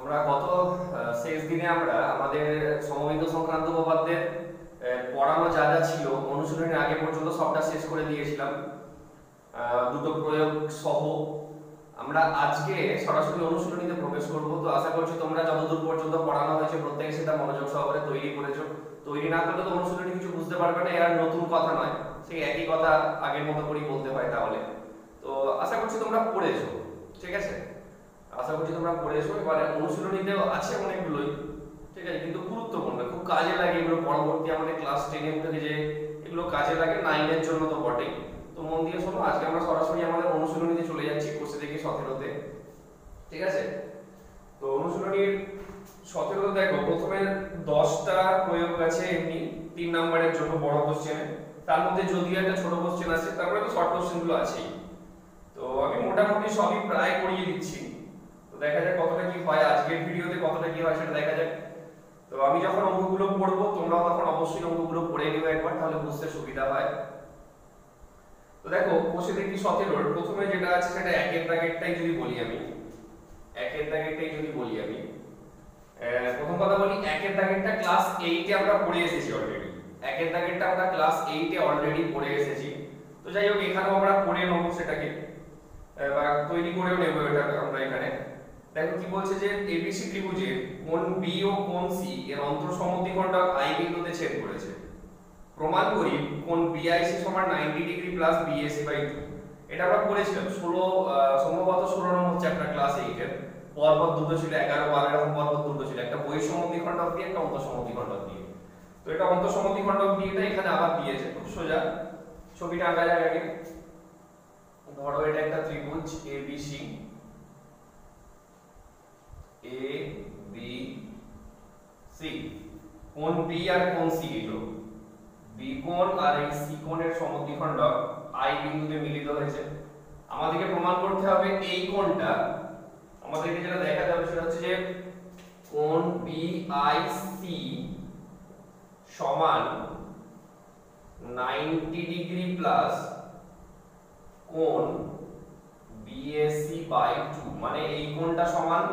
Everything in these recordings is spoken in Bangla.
আমরা গত শেষ দিনে আমরা আমাদের সমবেত সংক্রান্ত উপপাদ্যের পড়ানো যা যা ছিল অনুশীলনের আগে পর্যন্ত সবটা শেষ করে দিয়েছিলাম, দুটো প্রয়োগ সহ। আমরা আজকে সরাসরি অনুশীলনীতে প্রবেশ করব। তো আশা করছি তোমরা যতদূর পর্যন্ত পড়ানো হয়েছে প্রত্যেকে সেটা মনোযোগ সহকারে তৈরি করেছো। তৈরি না করলে তো অনুশীলনী কিছু বুঝতে পারবে না, এর নতুন কথা নয়, সেই একই কথা আগের মতো করেই বলতে হয়। তাহলে তো আশা করছি তোমরা পড়েছো, ঠিক আছে? আশা করছি তোমরা পড়েছো। এবারে অনুশীলনীতেও আছে অনেকগুলোই, ঠিক আছে, কিন্তু গুরুত্বপূর্ণ, খুব কাজে লাগে এগুলো পরবর্তী আমাদের ক্লাস 10 এর থেকে, যে এগুলো কাজে লাগে 9 এর জন্য তো বটেই। তো মন দিয়ে শোনো, আজকে আমরা সরাসরি আমাদের অনুশীলনীতে চলে যাচ্ছি, কোষে থেকে 17তে, ঠিক আছে? তো অনুশীলনীর 17তে দেখো, প্রথমে 10টা প্রয়োগ আছে এমনি 3 নম্বরের জন্য বড় কোশ্চেনে, তার মধ্যে যদিও একটা ছোট কোশ্চেন আছে, তারপরে তো শর্ট কোশ্চেনগুলো আছেই। তো আমি মোটামুটি সবই প্রায় করিয়ে দিচ্ছি, তো দেখা যাক কতটা কি হয় আজকের ভিডিওতে, কতটা কি হয় সেটা দেখা যাক। তো আমি যখন অঙ্কগুলো পড়বো তোমরাও তখন অবশ্যই অঙ্কগুলো পড়ে নিও একবার, তাহলে বুঝতে সুবিধা হয়। তো দেখো কোষে দেখি 17 প্রথমে যেটা আছে সেটা একের দাগেরটাই যদি বলি আমি, প্রথম কথা বলি, একের দাগেরটা ক্লাস 8 এ আমরা পড়ে এসেছি অলরেডি। একের দাগেরটা আমরা ক্লাস 8 এ অলরেডি পড়ে এসেছি। তো যাই হোক, এখানেও আমরা পড়ে নেবো সেটাকে, বা তৈরি করেও নেবো এটা আমরা এখানে। দেখো কি বলছে, যে এবিসি ত্রিভুজের কোণ বি ও কোণ সি এর অন্তঃসমদ্বিখণ্ডক আই বিন্দুতে ছেদ করেছে। প্রমাণ করি কোণ বিআইসি সমান 90 ডিগ্রি প্লাস বিএসি বাই 2। এটা আমরা পড়েছিলাম সম্ভবত 16 নম্বর চ্যাপ্টার ক্লাস 8 এর। পরপর দুটো ছিল, 11 12 এরকম পরপর দুটো ছিল, একটা বহিঃসমদ্বিখণ্ডক দিয়ে, একটা অন্তঃসমদ্বিখণ্ডক দিয়ে। তো এটা অন্তঃসমদ্বিখণ্ডক দিয়ে এটা এখানে আবার দিয়েছে, খুব সোজা। ছবিটা আঁকা যাক আগে। ধরো এটা একটা ত্রিভুজ এবিসি, এ বি সি, কোণ বি আর কোণ সি, এলো বি কোণ আর এই সি কোণের সমদ্বিখণ্ডক আই বিন্দুতে মিলিত হয়েছে। আমাদেরকে প্রমাণ করতে হবে এই কোণটা, আমাদেরকে যেটা দেখাতে হবে সেটা হচ্ছে যে কোণ বিআইসি সমান 90 ডিগ্রি প্লাস কোণ বিএসি বাই 2, মানে এই কোণটা সমান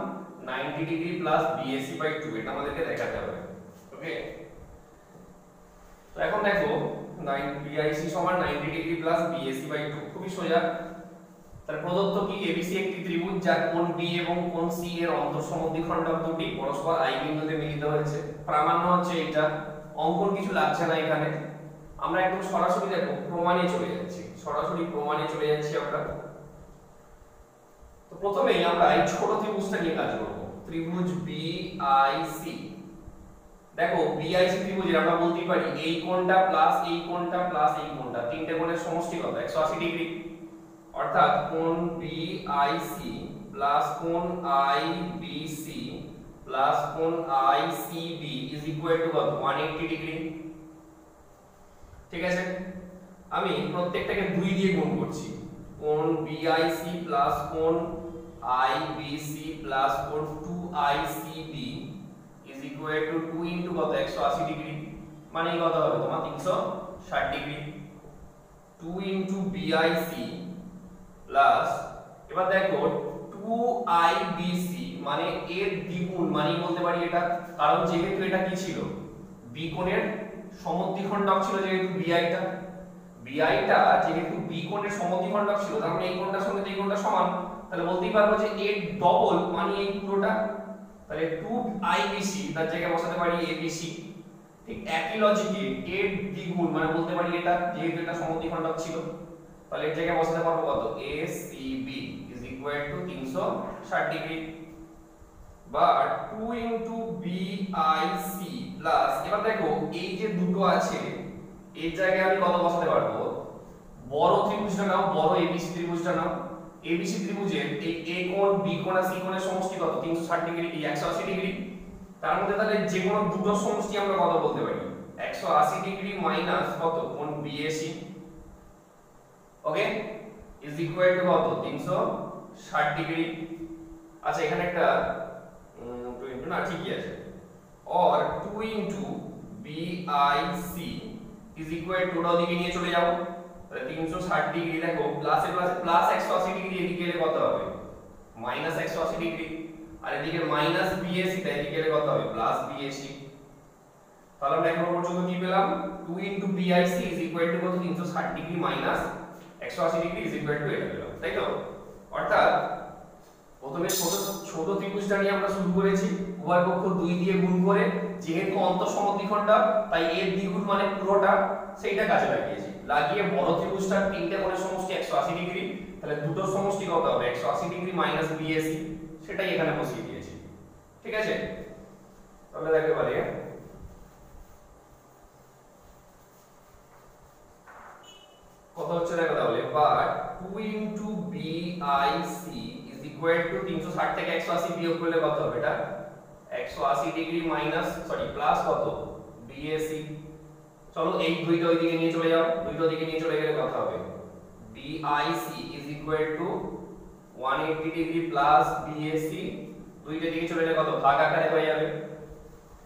90 ডিগ্রি প্লাস বিএসি বাই 2, এটা আমাদেরকে দেখাতে হবে। ওকে, তো এখন দেখো বিআইসি সমান 90 ডিগ্রি প্লাস বিএসি বাই 2, খুবই সোজা। তার প্রদত্ত কি, এবিসি একটি ত্রিভুজ যার কোণ বি এবং কোণ সি এর অন্তঃসমদ্বিখণ্ডক দুটি পরস্পর আই বিন্দুতে মিলিত হয়েছে। প্রামাণ্য হচ্ছে এটা, অঙ্কন কিছু লাগছে না এখানে, আমরা একদম সরাসরি দেখো প্রমাণে চলে যাচ্ছি, আমরা। তো প্রথমেই আমরা এই ছোট ত্রিভুজটা নিয়ে কাজ করব, ত্রিভুজ বিআইসি। দেখো বিআইসি ত্রিভুজের আমরা বলতে পারি এই কোণটা প্লাস এই কোণটা প্লাস এই কোণটা, তিনটে কোণের সমষ্টি কত? 180 ডিগ্রি। অর্থাৎ কোণ বিআইসি প্লাস কোণ আইবিসি প্লাস কোণ আইসিবি ইজ ইকুয়াল টু কত? 180 ডিগ্রি। ঠিক আছে, আমি প্রত্যেকটাকে 2 দিয়ে গুণ করছি। কোণ বিআইসি প্লাস কোণ আইবিসি প্লাস কোণ 2আইসিবি ইজ ইকুয়াল টু 2 ইনটু কত? 180 ডিগ্রি, মানে কত হবে তোমার? 360 ডিগ্রি। 2 ইনটু বিআইসি প্লাস, এবার দেখো 2আইবিসি মানে এর দ্বিগুণ, মানে বলতে পারি এটা, কারণ যেহেতু এটা কি ছিল? বি কোণের সমদ্বিখণ্ডক ছিল, যেহেতু বিআইটা যেহেতু বি কোণের সমদ্বিখণ্ডক ছিল, তার মানে এই কোণটার সঙ্গে এই কোণটা সমান, তাহলে বলতেই পারবো যে এর ডবল মানে এই পুরোটা, তাহলে 2আইবিসি তার জায়গায় বসাতে পারি এবিসি। ঠিক একই লজিকে এর দ্বিগুণ মানে বলতে পারি এটা, যেহেতু এটা সমদ্বিখণ্ডক ছিল, তাহলে এর জায়গায় বসাতে পারবো কত? ACB is equal two 360 degree. বা 2 ইনটু বিআইসি প্লাস, এবার দেখো এই যে দুটো আছে এর জায়গায় আমি কত বসাতে পারবো? বড় ত্রিভুজটা নাও, বড় এবিসি ত্রিভুজটা নাও। এবিসি ত্রিভুজের এই এ কোণ বি কোণ আর সি কোণের সমষ্টি কত? 360 ডিগ্রি, 180 ডিগ্রি। তার মধ্যে তাহলে যে কোনো দুটো সমষ্টি আমরা কত বলতে পারি? 180 ডিগ্রি মাইনাস কত? কোণ BAC, okay, is equal two কত? 360 ডিগ্রি। আচ্ছা, এখানে একটা 2 ইনটু, না ঠিকই আছে, or 2 into BIC is equal two, ওটা ওদিকে নিয়ে চলে যাও, তাহলে 360 ডিগ্রি। দেখো প্লাসে প্লাসে প্লাস 180 ডিগ্রি, এদিকে এলে কত হবে? -180 ডিগ্রি। আর এদিকে মাইনাস বিএসি, তাই এদিকে কত হবে প্লাস বিএসি। তাহলে আমরা এখন পর্যন্ত কি পেলাম 2 into BIC is equal two কত 360 degree minus 180 degree is equal two এটা পেলাম, তাই তো। অর্থাৎ প্রথমে ছোট ত্রিভুজটা নিয়ে আমরা শুরু করেছি, উভয় পক্ষ 2 দিয়ে গুণ করে, যেহেতু অন্তঃসমদ্বিখণ্ডক তাই এর দ্বিগুণ মানে পুরোটা, সেইটা কাজে লাগিয়ে বড় ত্রিভুজটার তিনটে কোণের সমষ্টি 180 ডিগ্রি, তাহলে দুটোর সমষ্টি কত হবে 180 ডিগ্রি মাইনাস বিএসি, সেটাই এখানে বসিয়ে দিয়েছি। ঠিক আছে, তাহলে দেখতে পারি কত হচ্ছে দেখো তাহলে, but 2 into BIC is equal two 360 থেকে 180 বিয়োগ করলে কত হবে, এটা 180 ডিগ্রি মাইনাস প্লাস কত বিএসি। চলো এই দুইটা ওইদিকে নিয়ে চলে যাও, দুইটা ওইদিকে নিয়ে চলে গেলে কত হবে BIC is equal to 180 degree plus BAC, দুইটা দিকে চলে গেলে কত ভাগ আকারে হয়ে যাবে।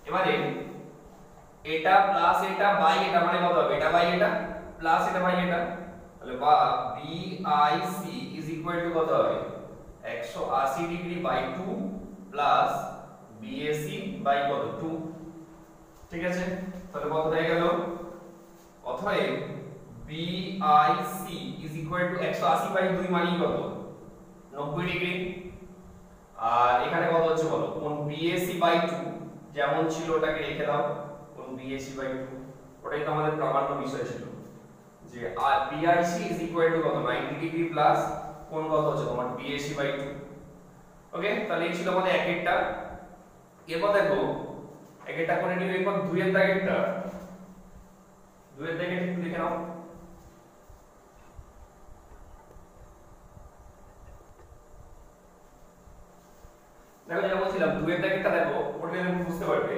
এবারে এটা প্লাস এটা বাই এটা মানে কত হবে, এটা বাই এটা প্লাস এটা বাই এটা, তাহলে বা বিআইসি ইজ ইকুয়াল টু কত হবে 180 degree by 2 plus BAC by কত 2। ঠিক আছে, তাহলে কত হয়ে গেল, অতএব BIC is equal to 180 by 2 মানে কত 90 ডিগ্রি। আর এখানে কত হচ্ছে বলো, কোণ বিএসি বাই 2 যেমন ছিল ওটাকে রেখে দাও, কোণ বিএসি বাই 2, ওটাই তো আমাদের প্রামাণ্য বিষয় ছিল যে আর বিআইসি ইজ ইকুয়াল টু কত 90 ডিগ্রি প্লাস কোণ কত হচ্ছে তোমার বিএসি বাই 2। ওকে, তাহলে এই ছিল আমাদের এক একটা। এরপর দেখো এক একটা করে নিব, এরপর 2 এর দাগেরটা, 2 এর দাগের একটু লিখে নাও। দেখো যেটা বলছিলাম 2 এর দাগেরটা দেখো, পড়লে তুমি বুঝতে পারবে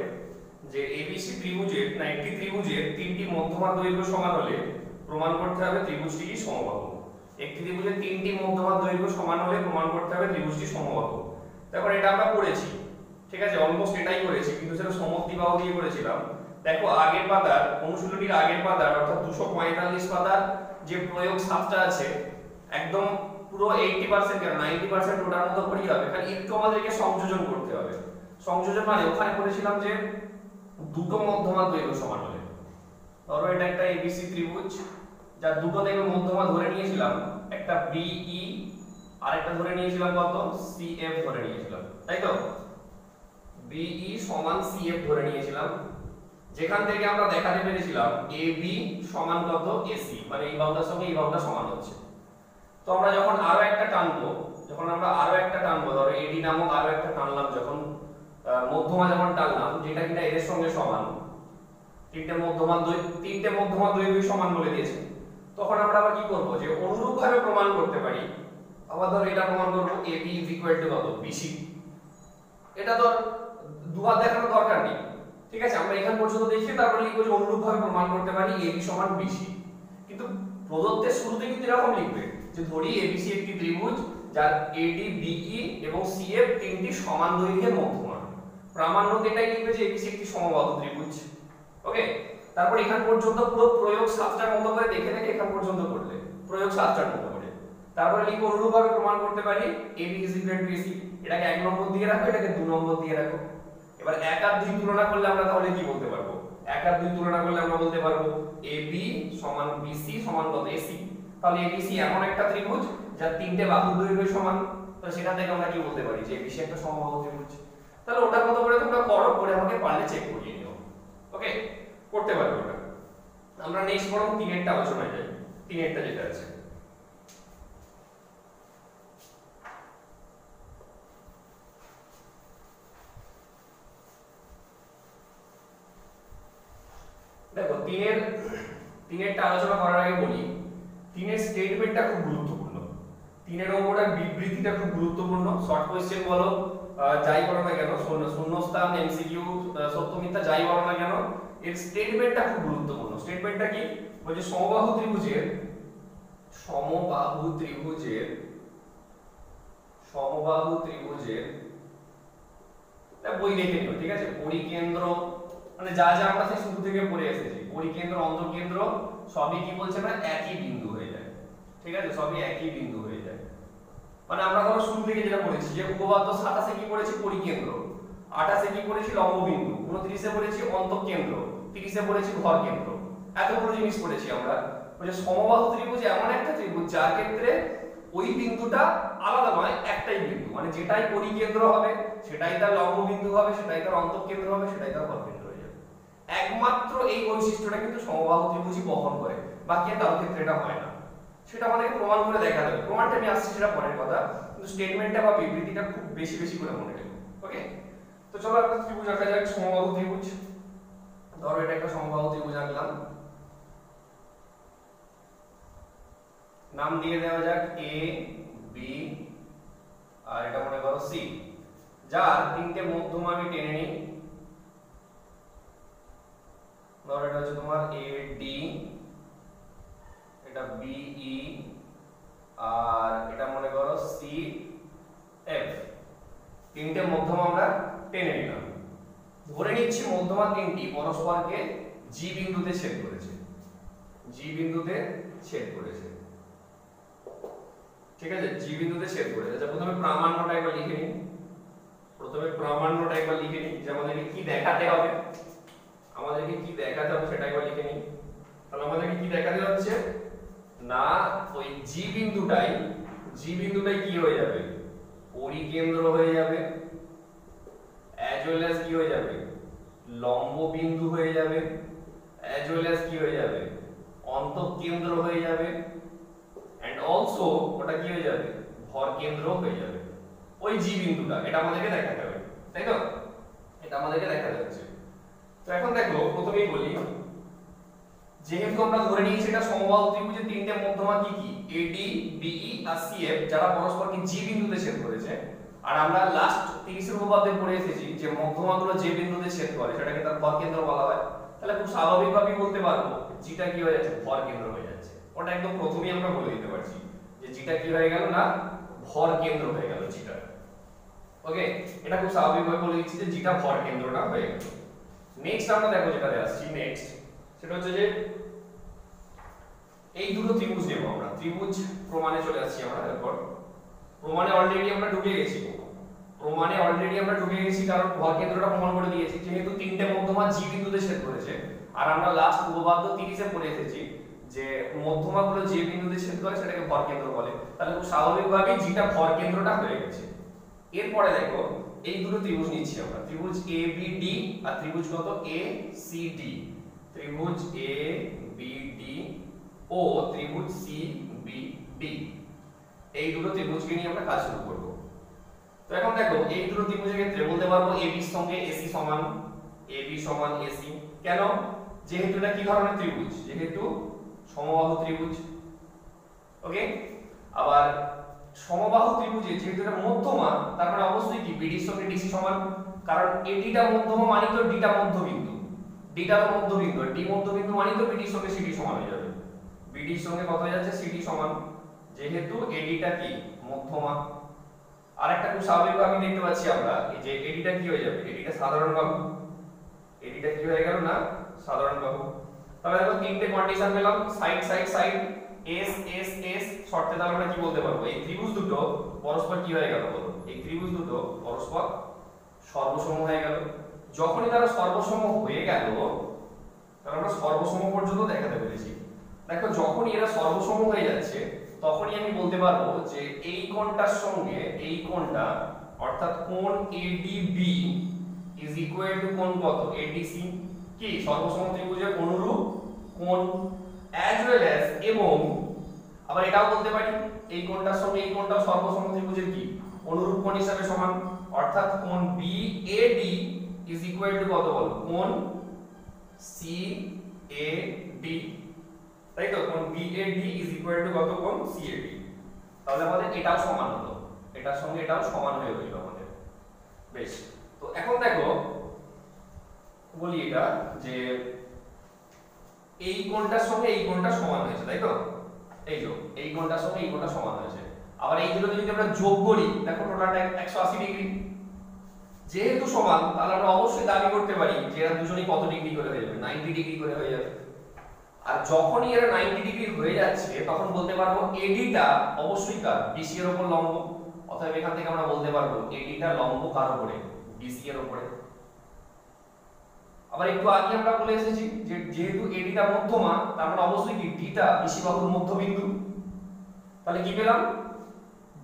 যে এবিসি ত্রিভুজের না একটি ত্রিভুজের তিনটি মধ্যমা দৈর্ঘ্য সমান হলে প্রমাণ করতে হবে ত্রিভুজটি কি সমবাহু। একটি ত্রিভুজের তিনটি মধ্যমা দৈর্ঘ্য সমান হলে প্রমাণ করতে হবে ত্রিভুজটি সমবাহু। দেখো এটা আমরা পড়েছি, ঠিক আছে, অলমোস্ট এটাই করেছি, কিন্তু সেটা সমদ্বিবাহু দিয়ে করেছিলাম। দেখো আগের পাতার অনুশীলনীর আগের পাতার অর্থাৎ 245 পাতার যে প্রয়োগ সাতটা আছে একদম পুরো 80% কেন 90% ওটার মতো করেই হবে, কারণ একটু আমাদেরকে সংযোজন করতে হবে। সংযোজন মানে ওখানে বলেছিলাম যে দুটো মধ্যমা দৈর্ঘ্য সমান হলে, ধরো এটা একটা এবিসি ত্রিভুজ যার দুটো দেখবে মধ্যমা ধরে নিয়েছিলাম, একটা বিই আর একটা ধরে নিয়েছিলাম কত সিএফ ধরে নিয়েছিলাম, তাই তো বিই সমান সিএফ ধরে নিয়েছিলাম, যেখান থেকে আমরা দেখাতে পেরেছিলাম এবি সমান কত এসি, মানে এই বাহুটার সঙ্গে এই বাহুটা সমান হচ্ছে। তো আমরা যখন আরো একটা টানবো, ধরো এডি নামক আরো একটা টানলাম, যখন মধ্যমা যখন টানলাম যেটা কিনা এর সঙ্গে সমান, তিনটে মধ্যমা দৈর্ঘ্য সমান বলে দিয়েছে, তখন আমরা আবার কি করব যে অনুরূপভাবে প্রমাণ করতে পারি। আবার ধরো এটা প্রমাণ করব এবি ইজ ইকুয়াল টু কত বিসি, এটা তো দুবার দেখানোর দরকার নেই, ঠিক আছে, আমরা এখান পর্যন্ত দেখি তারপরে লিখব যে অনুরূপভাবে প্রমাণ করতে পারি এবি সমান বিসি। কিন্তু প্রদত্তের শুরুতে কিন্তু এরকম লিখবে যে ধরি এবিসি একটি ত্রিভুজ যার এডি বিই এবং সিএফ তিনটি সমান দৈর্ঘ্যের মধ্যমা, প্রামাণ্যতে এটাই লিখবে যে এবিসি একটি সমবাহু ত্রিভুজ। ওকে, তারপর এখান পর্যন্ত পুরো প্রয়োগ সাতটার মতো করে দেখে এখান পর্যন্ত করলে প্রয়োগ সাতটার মতো করে, তারপরে লিখব অনুরূপভাবে প্রমাণ করতে পারি AB is equal to AC, এটাকে 1 নম্বর দিয়ে রাখো, এটাকে 2 নম্বর দিয়ে রাখো। এবার 1 আর 2 তুলনা করলে আমরা তাহলে কি বলতে পারবো, 1 আর 2 তুলনা করলে আমরা বলতে পারবো এবি সমান বিসি সমান কত এসি। তাহলে এবিসি এমন একটা ত্রিভুজ যার তিনটে বাহুর দৈর্ঘ্য সমান, তো সেটা থেকে আমরা কি বলতে পারি যে এবিসি একটা সমবাহু ত্রিভুজ। তাহলে ওটা কত করে তোমরা করো, করে আমাকে পারলে চেক করিয়ে নিও। ওকে, করতে পারবে ওটা। আমরা নেক্সট বরং 3 এরটা আলোচনায় যাই, 3 এরটা যেটা আছে। দেখো 3 এরটা আলোচনা করার আগে বলি 3 এর স্টেটমেন্টটা খুব গুরুত্বপূর্ণ, 3 এর অঙ্কটার বিবৃতিটা খুব গুরুত্বপূর্ণ। শর্ট কোশ্চেন বলো যাই বলো না কেন, শূন্যস্থান এমসিকিউ সত্য মিথ্যা যাই বলো না কেন, এর স্টেটমেন্টটা খুব গুরুত্বপূর্ণ। স্টেটমেন্টটা কি বলছে, সমবাহু ত্রিভুজের বই দেখে নিও, ঠিক আছে, পরিকেন্দ্র মানে যা যা আমরা সেই শুরু থেকে পড়ে এসেছি, পরিকেন্দ্র অন্তঃকেন্দ্র সবই কি বলছে না একই বিন্দু হয়ে যায়, ঠিক আছে, সবই একই বিন্দু হয়ে যায়। মানে আমরা ধরো শুরু থেকে যেটা পড়েছি যে উপপাদ্য 27 এ কি পড়েছি পরিকেন্দ্র, 28 এ কি পড়েছি লম্ববিন্দু, 29 এ পড়েছি অন্তঃকেন্দ্র, 30 এ পড়েছি ভরকেন্দ্র। এতগুলো জিনিস পড়েছি আমরা। ওই যে সমবাহু ত্রিভুজ এমন একটা ত্রিভুজ যার ক্ষেত্রে ওই বিন্দুটা আলাদা নয়, একটাই বিন্দু, মানে যেটাই পরিকেন্দ্র হবে সেটাই তার লম্ববিন্দু হবে, সেটাই তার অন্তঃকেন্দ্র হবে, সেটাই তার ভরকেন্দ্র হয়ে যাবে। একমাত্র এই বৈশিষ্ট্যটা কিন্তু সমবাহু ত্রিভুজই বহন করে, বাকি আর কারোর ক্ষেত্রে এটা হয় না। সেটা আমাদেরকে প্রমাণ করে দেখাতে হবে। প্রমাণটা আমি আসছি সেটা পরের কথা, কিন্তু স্টেটমেন্টটা বা বিবৃতিটা খুব বেশি বেশি করে মনে রাখো। ওকে, তো চলো একটা ত্রিভুজ আঁকা যাক, সমবাহু ত্রিভুজ। ধরো এটা একটা সমবাহু ত্রিভুজ আঁকলাম, নাম দিয়ে দেওয়া যাক এ বি আর এটা মনে করো সি, যার তিনটে মধ্যমা আমি টেনে নিই। ধরো এটা হচ্ছে তোমার এ ডি, এটা বি ই আর এটা মনে করো সি এফ। তিনটে মধ্যমা আমরা টেনে নিলাম। ধরে নিচ্ছি মধ্যমা তিনটি পরস্পরকে জি বিন্দুতে ছেদ করেছে, জি বিন্দুতে ছেদ করেছে। ঠিক আছে, জি বিন্দুতে ছেদ করেছে। আচ্ছা, প্রথমে প্রামাণ্যটা একবার লিখে নিই। প্রথমে প্রামাণ্যটা একবার লিখে নিই যে আমাদেরকে কি দেখাতে হবে, আমাদেরকে কি দেখাতে হবে সেটা একবার লিখে নিই। তাহলে আমাদেরকে কি দেখাতে হচ্ছে না, ওই জি বিন্দুটাই কি হয়ে যাবে পরিকেন্দ্র হয়ে যাবে, as well as কি হয়ে যাবে লম্ব বিন্দু হয়ে যাবে, as well as কি হয়ে যাবে অন্তঃকেন্দ্র হয়ে যাবে, and also ওটা কি হয়ে যাবে ভর কেন্দ্র হয়ে যাবে। ওই জি বিন্দুটা এটা আমাদেরকে দেখাতে হবে, তাই তো? এটা আমাদেরকে দেখাতে হচ্ছে। তো এখন দেখো প্রথমেই বলি, যেহেতু আমরা ধরে নিয়েছি এটা সমবাহু ত্রিভুজের তিনটে মধ্যমা কি কি এডি বিই আর সিএফ, যারা পরস্পরকে জি বিন্দুতে ছেদ করেছে। আর আমরা লাস্ট 30 এর উপপাদ্যে পড়ে এসেছি যে মধ্যমাগুলো যে বিন্দুতে ছেদ করে সেটাকে তার ভর কেন্দ্র বলা হয়। তাহলে খুব স্বাভাবিকভাবেই বলতে পারবো জিটা কি হয়ে যাচ্ছে ভর কেন্দ্র হয়ে যাচ্ছে। ওটা একদম প্রথমেই আমরা বলে দিতে পারছি যে জিটা কি হয়ে গেল না ভর কেন্দ্র হয়ে গেল জিটা। ওকে, এটা খুব স্বাভাবিকভাবে বলে দিচ্ছি যে জিটা ভর কেন্দ্রটা হয়ে গেল। নেক্সট আমরা দেখো যেটাতে আসছি, নেক্সট সেটা হচ্ছে যে এই দুটো ত্রিভুজ নেব আমরা। ত্রিভুজ প্রমাণে চলে আসছি আমরা। এরপর প্রমাণে অলরেডি আমরা ঢুকে গেছি, কারণ ভর কেন্দ্রটা প্রমাণ করে দিয়েছি। যেহেতু তিনটে মধ্যমা জি বিন্দুতে ছেদ করেছে, আর আমরা লাস্ট উপপাদ্য 30 এ পড়ে এসেছি যে মধ্যমাগুলো যে বিন্দুতে ছেদ করে সেটাকে ভর কেন্দ্র বলে। তাহলে খুব স্বাভাবিকভাবেই জিটা ভর কেন্দ্রটা হয়ে গেছে। এরপরে দেখো এই দুটো ত্রিভুজ নিচ্ছি আমরা, ত্রিভুজ এ বি ডি আর ত্রিভুজ কত এ সি ডি। ত্রিভুজ এ বি ডি ও ত্রিভুজ সি বি ডি, এই দুটো ত্রিভুজকে নিয়ে আমরা কাজ শুরু করব। তো এখন দেখো এই দুটো ত্রিভুজের ক্ষেত্রে বলতে পারবো এবি এর সঙ্গে এসি সমান, এবি সমান এসি। কেন? যেহেতু এটা কি ধরনের ত্রিভুজ, যেহেতু সমবাহু ত্রিভুজ। ওকে, আবার সমবাহু ত্রিভুজে যেহেতু এটা মধ্যমা, তার মানে অবশ্যই কি বিডি এর সঙ্গে ডিসি সমান, কারণ এডিটা মধ্যমা মানে তো ডিটা মধ্যবিন্দু, ডিটা তো মধ্যবিন্দু, আর ডি মধ্যবিন্দু মানে তো বিডি এর সঙ্গে সিডি সমান হয়ে যাবে। বিডি এর সঙ্গে কত হয়ে যাচ্ছে সিডি সমান, যেহেতু এডিটা কি মধ্যমা। আরেকটা খুব স্বাভাবিকভাবে আমি দেখতে পাচ্ছি আমরা এই যে এডিটা কি হয়ে যাবে, এডিটা সাধারণ বাহু, এডিটা কি হয়ে গেল না সাধারণ বাহু। তাহলে দেখো তিনটে কন্ডিশন পেলাম, side side side S S S শর্তে। তাহলে আমরা কি বলতে পারবো এই ত্রিভুজ দুটো পরস্পর কি হয়ে গেল বলো, এই ত্রিভুজ দুটো পরস্পর সর্বসম হয়ে গেল। যখনই তারা সর্বসম হয়ে গেল তাহলে আমরা সর্বসম পর্যন্ত দেখাতে পেরেছি। দেখো যখনই এরা সর্বসম হয়ে যাচ্ছে তখনই আমি বলতে পারবো যে এই কোণটার সঙ্গে এই কোণটা অর্থাৎ কোণ ADB ইজ ইকুয়াল টু কোণ কত ADC, কি সর্বসম ত্রিভুজের অনুরূপ কোণ, as well as এবং আবার এটাও বলতে পারি এই কোণটার সঙ্গে এই কোণটা সর্বসম ত্রিভুজের কি অনুরূপ কোণ হিসাবে সমান, অর্থাৎ কোণ BAD ইজ ইকুয়াল টু কত বল কোণ CAD, তাই তো কোণ BAD ইজ ইকুয়াল টু কত কোণ CAD। তাহলে আমাদের এটাও সমান হলো, এটার সঙ্গে এটাও সমান হয়ে গেল আমাদের। বেশ, তো এখন দেখো বলি এটা যে এই কোণটার সঙ্গে এই কোণটা সমান হয়েছে, তাই তো এই যে এই কোণটার সঙ্গে এই কোণটা সমান হয়েছে। আবার এই দুটোকে যদি আমরা যোগ করি দেখো টোটালটা 180 ডিগ্রি। যেহেতু সমান তাহলে আমরা অবশ্যই দাবি করতে পারি যে এরা দুজনেই কত ডিগ্রি করে হয়ে যাবে, 90 ডিগ্রি করে হয়ে যাবে। আর যখনই এরা 90 ডিগ্রি হয়ে যাচ্ছে তখন বলতে পারবো এডিটা অবশ্যই কার BC এর উপর লম্ব, অতএব এখান থেকে আমরা বলতে পারবো এডিটা লম্ব কার উপরে, বিসি এর উপরে। আবার একটু আগে আমরা বলে এসেছি যে যেহেতু এডিটা মধ্যমা, তার মানে অবশ্যই কি ডিটা বিসি বাহুর মধ্যবিন্দু। তাহলে কি পেলাম,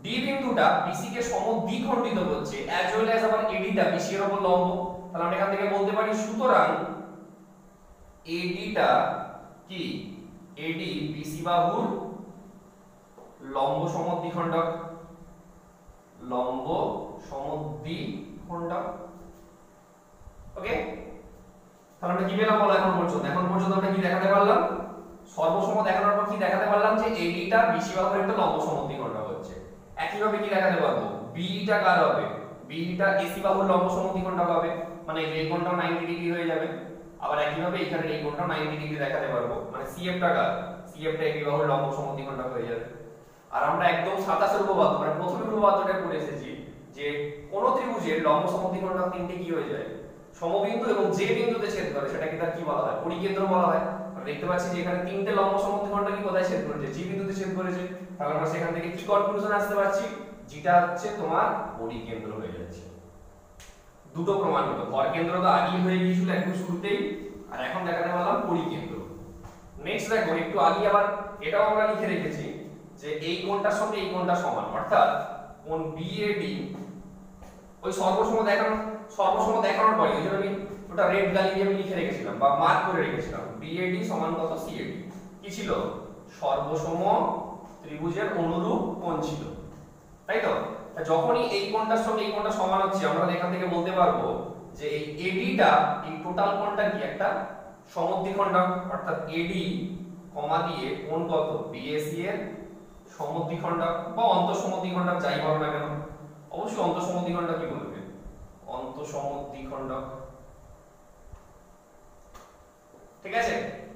ডি বিন্দুটা বিসি কে সমদ্বিখণ্ডিত করছে, অ্যাজ ওয়েল অ্যাজ আবার এডিটা বিসি এর উপর লম্ব। তাহলে আমরা এখান থেকে বলতে পারি সুতরাং এডিটা কি, এডি বিসি বাহুর লম্ব সমদ্বিখণ্ডক, লম্ব সমদ্বিখণ্ডক। ওকে, তাহলে আমরা কি পেলাম বলো এখন পর্যন্ত? এখন পর্যন্ত আমরা কি দেখাতে পারলাম, সর্বসম দেখানোর পর কি দেখাতে পারলাম যে এডিটা বিসি বাহুর একটা লম্ব সমদ্বিখণ্ডক হচ্ছে। একইভাবে কি দেখাতে পারবো, বিটা কার হবে, বিটা এসি বাহুর লম্ব সমদ্বিখণ্ডক হবে, মানে এই কোণটাও 90 ডিগ্রি হয়ে যাবে। আবার একইভাবে এখানে এই কোণটাও 90 ডিগ্রি দেখাতে পারবো, মানে সিএফ টা কার, সিএফ টা এবি বাহুর লম্ব সমদ্বিখণ্ডক হয়ে যাবে। আর আমরা একদম 27 উপপাদ্য মানে প্রথম উপপাদ্যটা করে এসেছি যে কোন ত্রিভুজের লম্ব সমদ্বিখণ্ডক তিনটি কি হয়ে যায়, সমবিন্দু এবং যে বিন্দুতে ছেদ করে সেটাকে তার কি বলা হয়, পরিকেন্দ্র বলা হয়। আমরা দেখতে পাচ্ছি যে এখানে তিনটে লম্ব সমদ্বিখণ্ডক কি কোথায় ছেদ করেছে, যে বিন্দুতে ছেদ করেছে। তাহলে আমরা সেখান থেকে কি কনক্লুশন আসতে পারছি, যেটা হচ্ছে তোমার পরিকেন্দ্র হয়ে যাচ্ছে। দুটো প্রমাণ হলো, ভরকেন্দ্র তো আগেই হয়ে গিয়েছিল একদম শুরুতেই, আর এখন দেখাতে পারলাম পরিকেন্দ্র। নেক্সট দেখো, একটু আগে আবার এটাও আমরা লিখে রেখেছি যে এই কোণটার সঙ্গে এই কোণটা সমান, অর্থাৎ কোণ বিএডি ওই সর্বসম দেখানোর পরে ওই জন্য আমি ওটা রেড কালি দিয়ে আমি লিখে রেখেছিলাম বা মার্ক করে রেখেছিলাম, বিএডি সমান কত সিএডি, কি ছিল, সর্বসম ত্রিভুজের অনুরূপ কোণ ছিল, তাই তো। যখনই এই কোণটার সঙ্গে এই কোণটা সমান হচ্ছে, আমরা এখান থেকে বলতে পারবো যে এই এডিটা, এই টোটাল কোণটা কি একটা সমদ্বিখণ্ডক, অর্থাৎ এডি কমা দিয়ে কোণ কত বিএসি এর সমদ্বিখণ্ডক বা অন্তঃসমদ্বিখণ্ডক যাই বলো না কেন, অবশ্যই অন্তঃসমদ্বিখণ্ডক কি বলবে, অন্তঃসমদ্বিখণ্ডক, ঠিক আছে।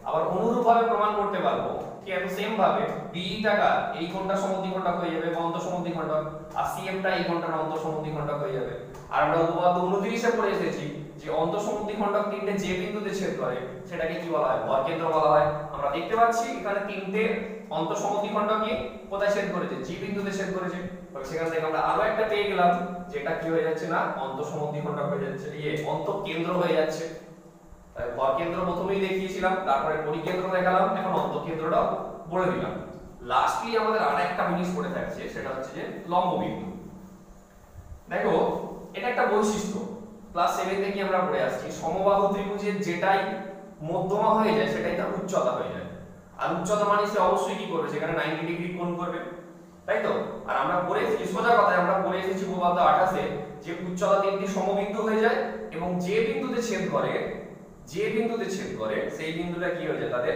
আবার অনুরূপভাবে প্রমাণ করতে পারবো ঠিক আছে, সেম ভাবে বিটা কা এই কোণটা সমদ্বিখণ্ডক হয়ে যাবে বা অন্তঃসমদ্বিখণ্ডক, আর সিএমটা এই কোণটার অন্তঃসমদ্বিখণ্ডক হয়ে যাবে। আর আমরা উপপাদ্য 29 এ পড়ে এসেছি যে অন্তঃসমদ্বিখণ্ডক তিনটে যে বিন্দুতে ছেদ করে সেটাকে কি বলা হয়, ভরকেন্দ্র বলা হয়। আমরা দেখতে পাচ্ছি এখানে তিনটে অন্তঃসমদ্বিখণ্ডকই কোথায় ছেদ করেছে, যে বিন্দুতে ছেদ করেছে। তাহলে সেখান থেকে আমরা আরো একটা পেয়ে গেলাম, যেটা কি হয়ে যাচ্ছে না অন্তঃসমদ্বিখণ্ডক হয়ে যাচ্ছে, অন্তঃকেন্দ্র হয়ে যাচ্ছে। তাই ভরকেন্দ্র প্রথমেই দেখিয়েছিলাম, তারপরে পরিকেন্দ্র দেখালাম, এখন অন্তঃকেন্দ্রটাও বলে দিলাম। লাস্টলি আমাদের আরেকটা জিনিস পড়ে থাকছে, সেটা হচ্ছে যে লম্ব বিন্দু। দেখো এটা একটা বৈশিষ্ট্য, ক্লাস 7 থেকে আমরা পড়ে আসছি, সমবাহু ত্রিভুজের যেটাই মধ্যমা হয়ে যায় সেটাই তার উচ্চতা হয়ে যায়। আর উচ্চতা মানে সে অবশ্যই কি করবে, সেখানে 90 ডিগ্রি কোণ করবে, তাই তো। আর আমরা পড়ে এসেছি, সোজা কথায় আমরা পড়ে এসেছি উপপাদ্য 28 এ যে উচ্চতা তিনটি সমবিন্দু হয়ে যায় এবং যে বিন্দুতে ছেদ করে সেই বিন্দুটা কি হয়ে যায়, তাদের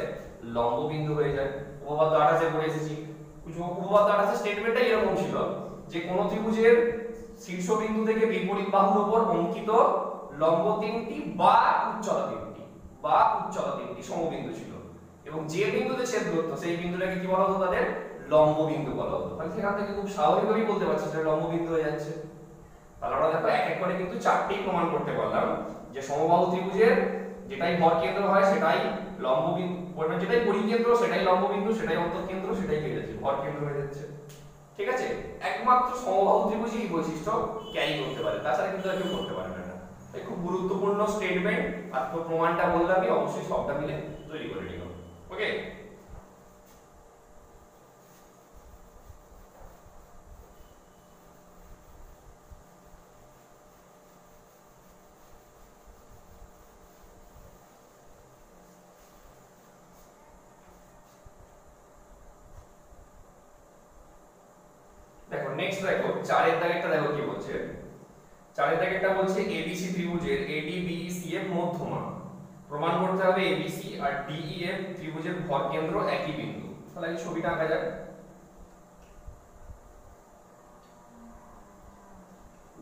লম্ব বিন্দু হয়ে যায়। উপপাদ্য 28 এ পড়ে এসেছি, উপপাদ্য 28 এর স্টেটমেন্টটাই এরকম ছিল যে কোন ত্রিভুজের শীর্ষবিন্দু থেকে বিপরীত বাহুর উপর অঙ্কিত লম্ব তিনটি বা উচ্চতা তিনটি সমবিন্দু ছিল এবং যে বিন্দুতে ছেদ করতো সেই বিন্দুটাকে কি বলা হতো, তাদের লম্ব বিন্দু বলা হতো। তাহলে সেখান থেকে খুব স্বাভাবিকভাবেই বলতে পারছি যে লম্ব বিন্দু হয়ে যাচ্ছে। তাহলে আমরা দেখো এক এক করে কিন্তু চারটেই প্রমাণ করতে পারলাম যে সমবাহু ত্রিভুজের যেটাই ভরকেন্দ্র হয় সেটাই লম্ব বিন্দু, যেটাই পরিকেন্দ্র সেটাই লম্ব বিন্দু, সেটাই অন্তঃকেন্দ্র সেটাই হয়ে যাচ্ছে ভরকেন্দ্র হয়ে যাচ্ছে, ঠিক আছে। একমাত্র সমবাহু ত্রিভুজই এই বৈশিষ্ট্য ক্যারি করতে পারে, তাছাড়া কিন্তু আর কেউ করতে পারে না। তাই খুব গুরুত্বপূর্ণ স্টেটমেন্ট, আর তো প্রমাণটা বললামই, অবশ্যই সবটা মিলে তৈরি করে নিও, ওকে। দেখো নেক্সট দেখো 4 এর দাগেরটা দেখো কি বলছে, 4 এর দাগেরটা বলছে এবিসি ত্রিভুজের এডিবিইসিএফ মধ্যমা, প্রমাণ করতে হবে এবিসি আর ডিইএফ ত্রিভুজের ভরকেন্দ্র একই বিন্দু। তাহলে এই ছবিটা আঁকা যাক।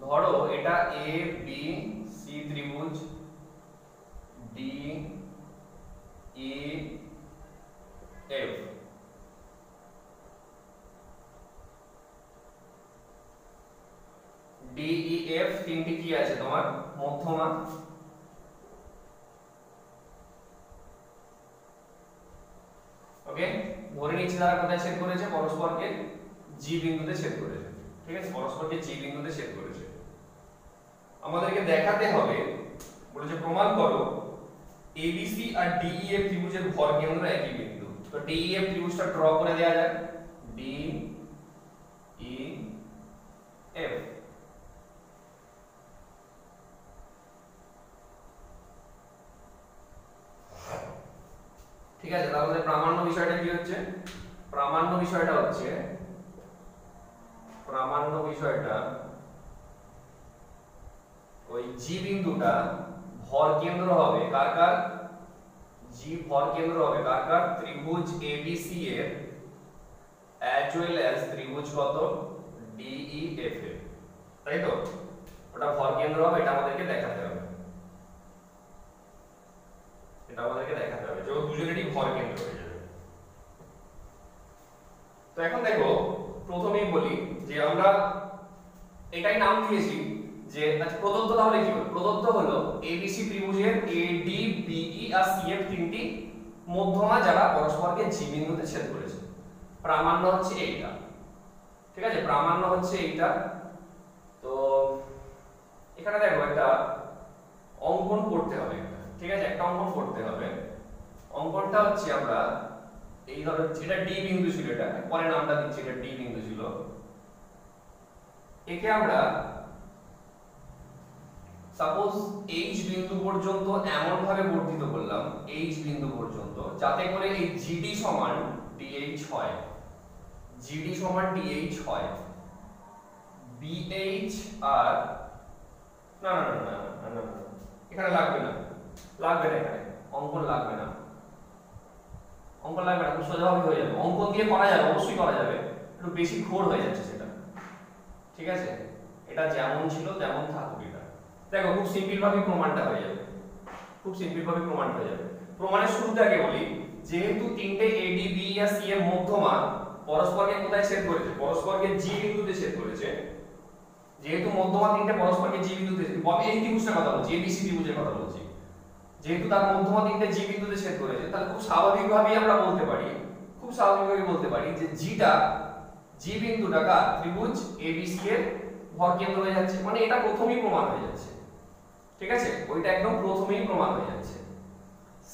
ধরো এটা এ বি সি ত্রিভুজ, ডি ই এফ, ডিইএফ তিনটি কি আছে তোমার মধ্যমা। ওকে, ধরে নিচ্ছি তারা কোথায় ছেদ করেছে, পরস্পরকে জি বিন্দুতে ছেদ করেছে, ঠিক আছে, পরস্পরকে জি বিন্দুতে ছেদ করেছে। আমাদেরকে দেখাতে হবে, বলেছে প্রমাণ করো এবিসি আর ডিইএফ ত্রিভুজের ভর কেন্দ্র একই বিন্দু। তো ডিইএফ ত্রিভুজটা ড্র করে দেয়া যায়, ডি ই এফ। ঠিক আছে, তাহলে প্রামাণ্য বিষয়টা কি হচ্ছে? প্রামাণ্য বিষয়টা ওই জি বিন্দুটা ভর কেন্দ্র হবে কার কার? জি ভর কেন্দ্র হবে কার কার? ত্রিভুজ এবিসি এর as well as ত্রিভুজ কত? ডিইএফ এর, তাই তো? ওটা ভর কেন্দ্র হবে, এটা আমাদেরকে দেখাতে হবে, যে দুজনেরই ভর কেন্দ্র হয়ে যাবে। তো এখন দেখো, প্রথমেই বলি যে আমরা এটাই নাম দিয়েছি যে আচ্ছা প্রদত্ত, তাহলে কি হলো? প্রদত্ত হলো এবিসি ত্রিভুজের এডি বিই আর সিএফ তিনটি মধ্যমা যারা পরস্পরকে জি বিন্দুতে ছেদ করেছে। প্রামাণ্য হচ্ছে এইটা, ঠিক আছে, প্রামাণ্য হচ্ছে এইটা। তো এখানে দেখো একটা অঙ্কন করতে হবে, ঠিক আছে, একটা অঙ্কন করতে হবে। অঙ্কনটা হচ্ছে আমরা এই ধরো, এটা ডি বিন্দু ছিল, এটা পরে নামটা দিচ্ছি, এটা ডি বিন্দু ছিল। একে আমরা সাপোজ এইচ বিন্দু পর্যন্ত এমন ভাবে বর্ধিত করলাম, এইচ বিন্দু পর্যন্ত, যাতে করে এই জিডি সমান ডিএইচ হয়, জিডি সমান ডিএইচ হয়। বিএইচ আর না না না না না, এখানে লাগবে না, এখানে অঙ্কন লাগবে না, খুব সোজাভাবে হয়ে যাবে। অঙ্কন দিয়ে করা যাবে, অবশ্যই করা যাবে, একটু বেশি ঘোর হয়ে যাচ্ছে সেটা, ঠিক আছে। এটা যেমন ছিল তেমন থাকুক। এটা দেখো খুব সিম্পল ভাবে প্রমাণটা হয়ে যাবে, প্রমাণের শুরুতে আগে বলি, যেহেতু তিনটে এডি বি আর সি এর মধ্যমা পরস্পরকে কোথায় ছেদ করেছে? পরস্পরকে জি বিন্দুতে ছেদ করেছে। যেহেতু মধ্যমা তিনটে পরস্পরকে জি বিন্দুতে, এই ত্রিভুজটার কথা বলছি, এবিসি ত্রিভুজের কথা বলছি, যেহেতু তার মধ্যমা তিনটে জি বিন্দুতে ছেদ করেছে, তাহলে খুব স্বাভাবিকভাবেই আমরা বলতে পারি, যে জিটা, জি বিন্দুটা কার? ত্রিভুজ এবিসি এর ভর কেন্দ্র হয়ে যাচ্ছে। মানে এটা প্রথমেই প্রমাণ হয়ে যাচ্ছে, ঠিক আছে, ওইটা একদম প্রথমেই প্রমাণ হয়ে যাচ্ছে।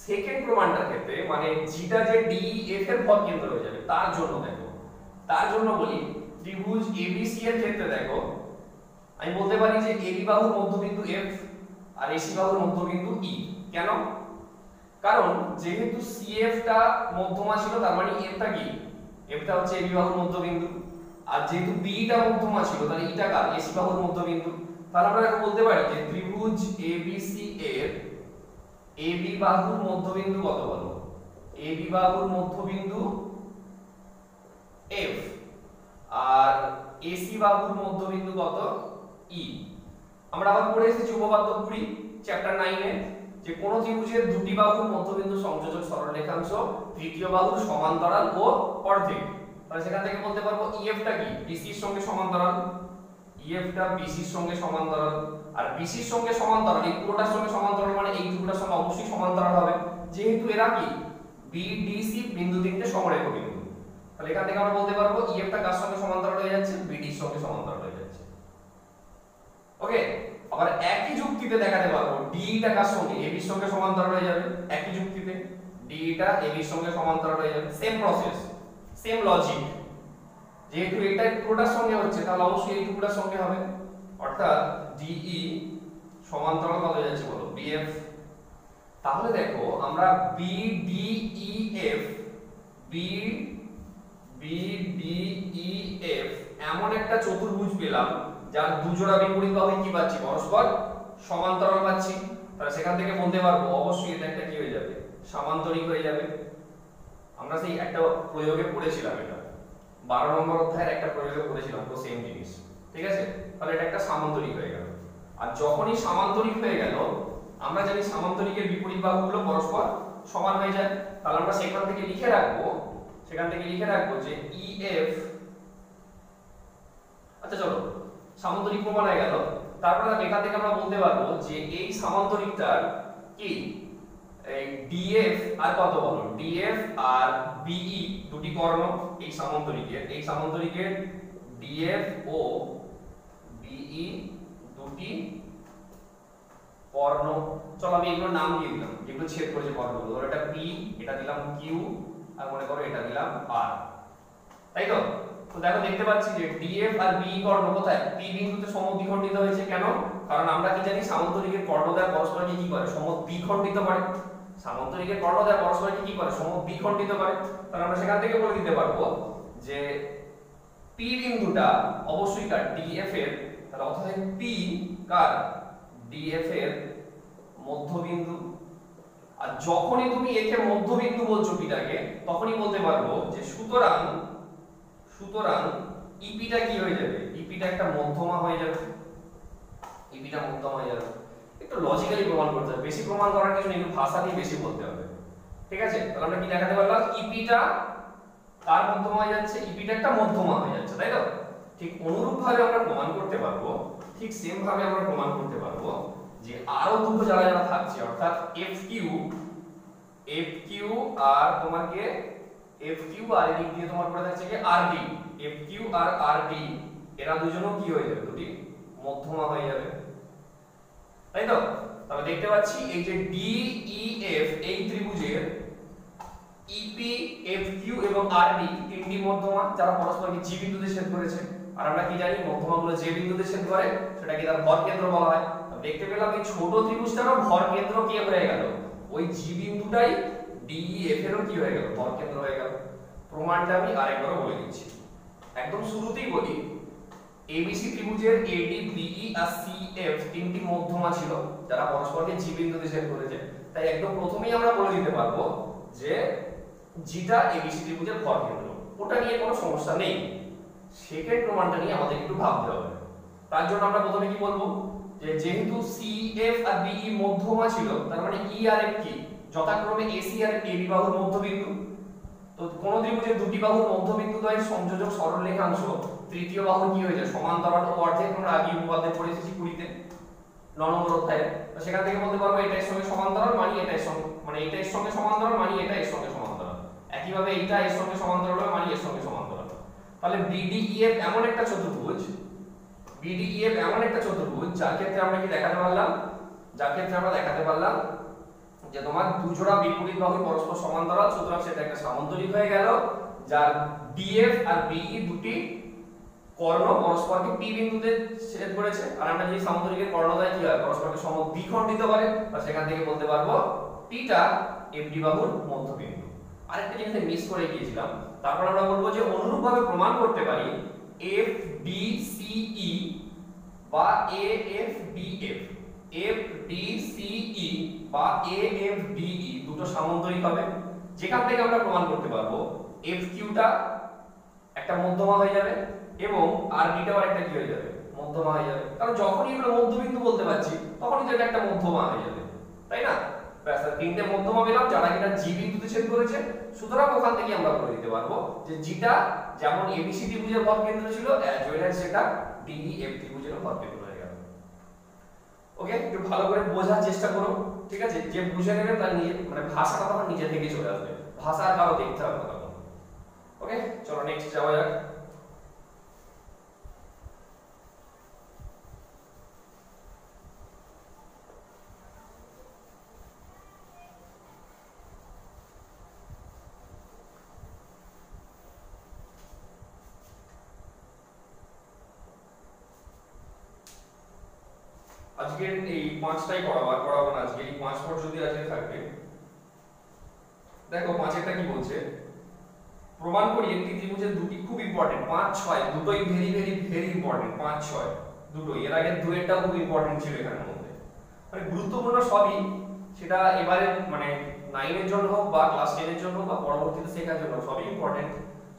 সেকেন্ড প্রমাণটার ক্ষেত্রে মানে জিটা যে ডিইএফ এর ভর কেন্দ্র হয়ে যাবে, তার জন্য বলি ত্রিভুজ এবিসি এর ক্ষেত্রে দেখো, আমি বলতে পারি যে এবি বাহুর মধ্যবিন্দু এফ আর এসি বাহুর মধ্যবিন্দু ই। কেন? কারণ যেহেতু সিএফ টা মধ্যমা ছিল, তার মানে এফটা কি? এফটা হচ্ছে এবি বাহুর মধ্যবিন্দু। আর যেহেতু বি টা মধ্যমা ছিল, তাহলে ইটা কার? এসি বাহুর মধ্যবিন্দু। তাহলে আমরা বলতে পারি যে ত্রিভুজ এবিসি এর এবি বাহুর মধ্যবিন্দু কত বলো? এবি বাহুর মধ্যবিন্দু এফ, আর এসি বাহুর মধ্যবিন্দু কত? ই। আমরা আবার পড়ে এসেছি উপপাদ্য 20 চ্যাপ্টার 9 এ, যে কোন ত্রিভুজের দুটি বাহুর মধ্যবিন্দু সংযোজক সরলরেখাংশ তৃতীয় বাহুর সমান্তরাল ও অর্ধেক। তাহলে সেখান থেকে বলতে পারবো ইএফ টা কি? বিসি এর সঙ্গে সমান্তরাল, ইএফ টা বিসি এর সঙ্গে সমান্তরাল। আর বিসি এর সঙ্গে সমান্তরাল, এই পুরোটার সঙ্গে সমান্তরাল মানে এই টুকুটার সঙ্গে অবশ্যই সমান্তরাল হবে, যেহেতু এরা কি? বিডিসি বিন্দু তিনটে সমরেখ বিন্দু। তাহলে এখান থেকে আমরা বলতে পারবো ইএফ টা কার সঙ্গে সমান্তরাল হয়ে যাচ্ছে? বিডি এর সঙ্গে সমান্তরাল হয়ে যাচ্ছে। ওকে, আবার একই যুক্তিতে দেখাতে পারবো ডি টা কার সঙ্গে? এবি এর সঙ্গে সমান্তরাল হয়ে যাবে। একই যুক্তিতে ডি টা এবি এর সঙ্গে সমান্তরাল হয়ে যাবে। Same process, same logic. যেহেতু এটা পুরোটার সঙ্গে হচ্ছে, তাহলে অবশ্যই এই টুকুটার সঙ্গে হবে, অর্থাৎ ডিই সমান্তরাল কত হয়ে যাচ্ছে বলো? বিএফ। তাহলে দেখো আমরা বিডিইএফ বিডিইএফ এমন একটা চতুর্ভুজ পেলাম যার দুজোড়া বিপরীত বাহু কি পাচ্ছি? পরস্পর সমান্তরাল পাচ্ছি। তাহলে সেখান থেকে বলতে পারবো অবশ্যই এটা একটা কি হয়ে যাবে? সামান্তরিক হয়ে যাবে। আমরা সেই একটা প্রয়োগে পড়েছিলাম, এটা 12 নম্বর অধ্যায়ের একটা প্রয়োগে পড়েছিলাম, তো সেম জিনিস, ঠিক আছে। তাহলে এটা একটা সামান্তরিক হয়ে গেল। আর যখনই সামান্তরিক হয়ে গেল, আমরা জানি সামান্তরিকের বিপরীত বাহুগুলো পরস্পর সমান হয়ে যায়। তাহলে আমরা সেখান থেকে লিখে রাখবো যে ইএফ, আচ্ছা চলো সামান্তরিক প্রমাণ হয়ে গেল। তারপর এখান থেকে আমরা বলতে পারবো যে এই সামান্তরিকটার কি এই ডিএফ আর কত বলো? ডিএফ আর বিই দুটি কর্ণ এই সামান্তরিকের ডিএফ ও বিই দুটি কর্ণ। চলো আমি এগুলোর নাম দিয়ে দিলাম, যেগুলো ছেদ করেছে কর্ণগুলো। ধরো এটা পি, এটা দিলাম কিউ, আর মনে করো এটা দিলাম আর। তাই তো? তো দেখো দেখতে পাচ্ছি যে ডিএফ আর বি কর্ণ কোথায়? পি বিন্দুতে সমদ্বিখণ্ডিত হয়েছে। কেন? কারণ আমরা কি জানি সামান্তরিকের কর্ণদ্বয় পরস্পরকে কি করে? সমদ্বিখণ্ডিত করে। সামান্তরিকের কর্ণদ্বয় পরস্পরকে কি করে? সমদ্বিখণ্ডিত করে। তাহলে আমরা সেখান থেকে বলে দিতে পারবো যে পি বিন্দুটা অবশ্যই কার? ডিএফ এর। তাহলে অর্থাৎ পি কার? ডিএফ এর মধ্যবিন্দু। আর যখনই তুমি একে মধ্যবিন্দু বলছো পিটাকে, তখনই বলতে পারবো যে সুতরাং ইপিটা কি হয়ে যাবে? ইপিটা একটা মধ্যমা হয়ে যাবে। ইপিটা মধ্যমা হয়ে যাবে। একটু লজিক্যালি প্রমাণ করতে হবে, বেশি প্রমাণ করার কিছু নেই, একটু ভাষা দিয়ে বেশি বলতে হবে। ঠিক আছে? তাহলে আমরা কি দেখাতে পারলাম? ইপিটা কার মধ্যমা হয়ে যাচ্ছে? ইপিটা একটা মধ্যমা হয়ে যাচ্ছে, তাই তো? ঠিক অনুরূপ ভাবে আমরা প্রমাণ করতে পারবো, ঠিক সেম ভাবে আমরা প্রমাণ করতে পারবো যে আরো দুটো যারা থাকছে, অর্থাৎ এফকিউ আর তোমাকে এফকিউ আর এদিক দিয়ে তোমার পড়ে থাকছে কি আরডি। এফকিউ আর আরডি এরা দুজনও কি হয়ে যাবে? দুটি মধ্যমা হয়ে যাবে, তাই তো? তাহলে দেখতে পাচ্ছি এই যে ডিইএফ এই ত্রিভুজের ইপি, এফকিউ এবং আরডি তিনটি মধ্যমা যারা পরস্পরকে জি বিন্দুতে ছেদ করেছে। আর আমরা কি জানি? মধ্যমাগুলো যে বিন্দুতে ছেদ করে সেটাকে তার ভর কেন্দ্র বলা হয়। দেখতে পেলাম এই ছোট ত্রিভুজটারও ভর কেন্দ্র কি হয়ে গেল? ওই জি বিন্দুটাই ডিইএফ এরও কি হয়ে গেল? ভর কেন্দ্র হয়ে গেল। প্রমাণটা আমি আরেকবার বলে দিচ্ছি। একদম শুরুতেই বলি, এবিসি ত্রিভুজের এডি, বিই আর সিএফ তিনটি মধ্যমা ছিল যারা পরস্পরকে জি বিন্দুতে ছেদ করেছে। তাই একদম প্রথমেই আমরা বলে দিতে পারবো যে জিটা এবিসি ত্রিভুজের ভর কেন্দ্র। ওটা নিয়ে কোনো সমস্যা নেই। সেকেন্ড প্রমাণটা নিয়ে আমাদের একটু ভাবতে হবে। তার জন্য আমরা প্রথমে কি বলবো? যে যেহেতু সিএফ আর বিই মধ্যমা ছিল, তার মানে ই আর এফ কি? যথাক্রমে এসি আর এবি বাহুর মধ্যবিন্দু। তো কোন ত্রিভুজের দুটি বাহুর মধ্যবিন্দুদ্বয়ের সংযোজক সরলরেখাংশ তৃতীয় বাহুর কি হয়ে যায়? সমান্তরাল ও অর্ধেক। আমরা আগে উপপাদ্যে পড়ে এসেছি 20 তে 9 নম্বর অধ্যায়ে। তো সেখান থেকে বলতে পারবো এটা এর সঙ্গে সমান্তরাল মানে এটা এর সঙ্গে, মানে এটা এর সঙ্গে সমান্তরাল মানে এটা এর সঙ্গে সমান্তরাল। একইভাবে এইটা এর সঙ্গে সমান্তরাল হবে মানে এর সঙ্গে সমান্তরাল। তাহলে বিডিইএফ এমন একটা চতুর্ভুজ, যার ক্ষেত্রে আমরা কি দেখাতে পারলাম? যে তোমার দুজোড়া বিপরীত বাহু পরস্পর সমান্তরাল, সুতরাং সেটা একটা সামান্তরিক হয়ে গেল, যার ডিএফ আর বিই দুটি কর্ণ পরস্পরকে পি বিন্দুতে ছেদ করেছে। আর আমরা যদি সামান্তরিকের কর্ণদ্বয় কি হয়? পরস্পরকে সমদ্বিখণ্ডিত করে, আর সেখান থেকে বলতে পারবো পিটা এফডি বাহুর মধ্যবিন্দু। আরেকটা জিনিস মিস করে গিয়েছিলাম। তারপর আমরা বলবো যে অনুরূপভাবে প্রমাণ করতে পারি এফ ডি সিই বা এএফবিএফ, এফডিসিই বা এএফডিই দুটো সামান্তরিক হবে, যেখান থেকে আমরা প্রমাণ করতে পারবো এফকিউটা একটা মধ্যমা হয়ে যাবে এবং আরডিটাও একটা কি হয়ে যাবে? মধ্যমা হয়ে যাবে। কারণ যখনই এগুলো মধ্যবিন্দু বলতে পারছি তখনই তো এটা একটা মধ্যমা হয়ে যাবে, তাই না? ব্যাস, তিনটে মধ্যমা পেলাম যারা কিনা জি বিন্দুতে ছেদ করেছে। সুতরাং ওখান থেকে আমরা বলে দিতে পারবো যে জিটা যেমন এবিসি ত্রিভুজের ভর কেন্দ্র ছিল, অ্যাজ ওয়েল অ্যাজ সেটা ডিইএফ ত্রিভুজের ভর কেন্দ্র হয়ে গেল। ওকে, একটু ভালো করে বোঝার চেষ্টা করো। ঠিক আছে? যে বুঝে নেবে তার নিজে, মানে ভাষাটা তখন নিজে থেকে চলে আসবে, ভাষা আর কারো দেখতে হবে না তখন। ওকে, চলো নেক্সট যাওয়া যাক। আজকে এই পাঁচটাই পড়াবো না। আজকে এই 5 পর যদি আজকে থাকবে। দেখো 5 কি বলছে? প্রমাণ করি একটি ত্রিভুজের দুটি খুব ইম্পর্টেন্ট, 5 6 দুটোই ভেরি ভেরি ভেরি ইম্পর্টেন্ট। 5 6 দুটোই, এর আগে দুইটা খুব ইম্পর্টেন্ট ছিল এখানের মধ্যে, মানে গুরুত্বপূর্ণ সবই। সেটা এবারে মানে 9 এর জন্য হোক বা ক্লাস 10 এর জন্য বা পরবর্তীতে শেখার জন্য সবই ইম্পর্টেন্ট,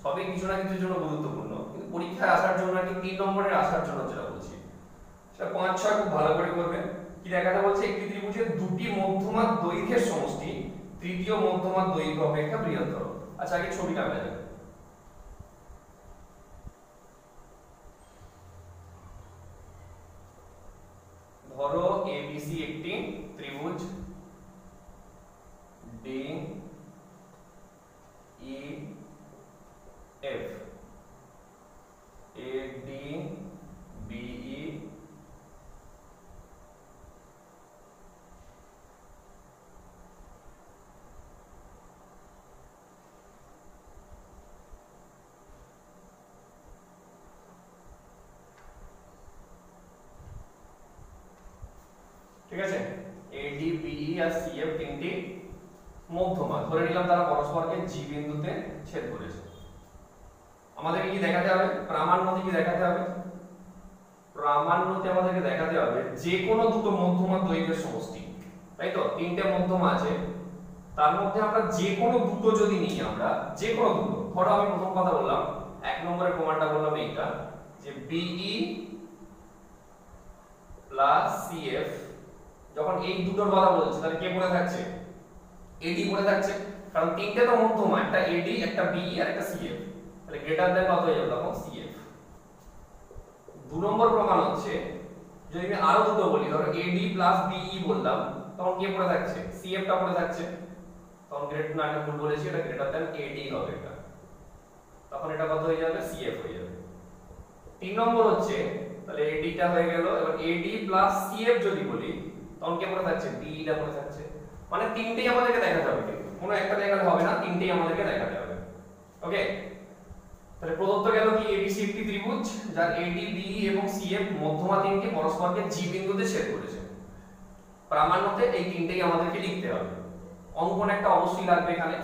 সবই কিছু না কিছুর জন্য গুরুত্বপূর্ণ। কিন্তু পরীক্ষায় আসার জন্য আর কি 3 নম্বরের আসার জন্য যেটা বলছি সেটা 5 6 খুব ভালো করে করবে। কি দেখাতে বলছে? একটি ত্রিভুজের দুটি মধ্যমার দৈর্ঘ্যের সমষ্টি তৃতীয় মধ্যমার দৈর্ঘ্য অপেক্ষা বৃহত্তর। আচ্ছা, আগে ছবিটা আঁকা যাক। ধরো এবিসি একটি ত্রিভুজ, ডি ই এফ, এ ঠিক আছে, এডি বিই আর সিএফ তিনটি মধ্যমা, ধরে নিলাম তারা পরস্পরকে জি বিন্দুতে ছেদ করেছে। আমাদেরকে কি দেখাতে হবে? প্রামাণ্যতে কি দেখাতে হবে? প্রামাণ্যতে আমাদেরকে দেখাতে হবে যে কোনো দুটো মধ্যমার দৈর্ঘ্যের সমষ্টি, তাই তো? তিনটে মধ্যমা আছে, তার মধ্যে আমরা যে কোনো দুটো যদি নিই, আমরা যে কোনো দুটো, ধরো আমি প্রথম কথা বললাম, এক নম্বরের প্রমাণটা বললাম এইটা, যে বিই প্লাস সিএফ, যখন এই দুটোর কথা বলছি তাহলে কে পড়ে থাকছে? এডি পড়ে থাকছে, কারণ তিনটে তো মধ্যমা, একটা এডি, একটা বিই আর একটা সিএফ, তাহলে গ্রেটার দ্যান কত হয়ে যাবে তখন? সিএফ। দু নম্বর প্রমাণ হচ্ছে, যদি আমি আরো দুটো বলি, ধরো এডি প্লাস বিই বললাম, তখন কে পড়ে থাকছে? সিএফ টা পড়ে থাকছে, তখন গ্রেটার না, এটা ভুল বলেছি, এটা গ্রেটার দ্যান এডি হবে, এটা তখন এটা কত হয়ে যাবে? সিএফ হয়ে যাবে। তিন নম্বর হচ্ছে, তাহলে এডি টা হয়ে গেল, এবার এডি প্লাস সিএফ যদি বলি, তখন কে পড়ে থাকছে? বিই টা পড়ে থাকছে। মানে তিনটেই আমাদেরকে দেখাতে হবে, কিন্তু কোনো একটা দেখালে হবে না, তিনটেই আমাদেরকে দেখাতে হবে। ওকে, তাহলে প্রদত্ত গেল কি? এবিসি একটি ত্রিভুজ যার এডি বিই এবং সিএফ মধ্যমা তিনটি পরস্পরকে জি বিন্দুতে ছেদ করেছে। প্রামাণ্যতে এই তিনটেই আমাদেরকে লিখতে হবে। অঙ্কন একটা অবশ্যই লাগবে এখানে,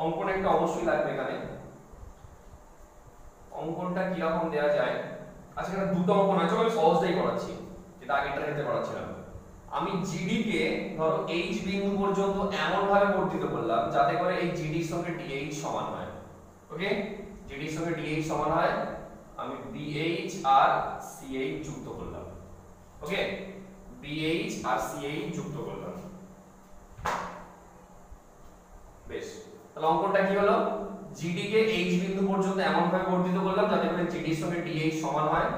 অঙ্কন একটা অবশ্যই লাগবে এখানে। অঙ্কনটা কি রকম দেয়া যায়? আচ্ছা, এখানে দুটো অঙ্কন আছে, আমি সহজটাই করাচ্ছি, যেটা আগেরটার ক্ষেত্রে করাচ্ছিলাম। আমি জিডি কে ধরো এইচ বিন্দু পর্যন্ত এমন ভাবে বর্ধিত করলাম যাতে করে এই জিডি এর সঙ্গে ডিএইচ সমান হয়। ওকে, জিডি এর সঙ্গে ডিএইচ সমান হয়, আমি বিএইচ আর সিএইচ যুক্ত করলাম। ওকে, বিএইচ আর সিএইচ যুক্ত করলাম। বেশ, তাহলে অঙ্কনটা কি হলো? জিডি কে এইচ বিন্দু পর্যন্ত এমন ভাবে বর্ধিত করলাম যাতে করে জিডি এর সঙ্গে ডিএইচ সমান হয়,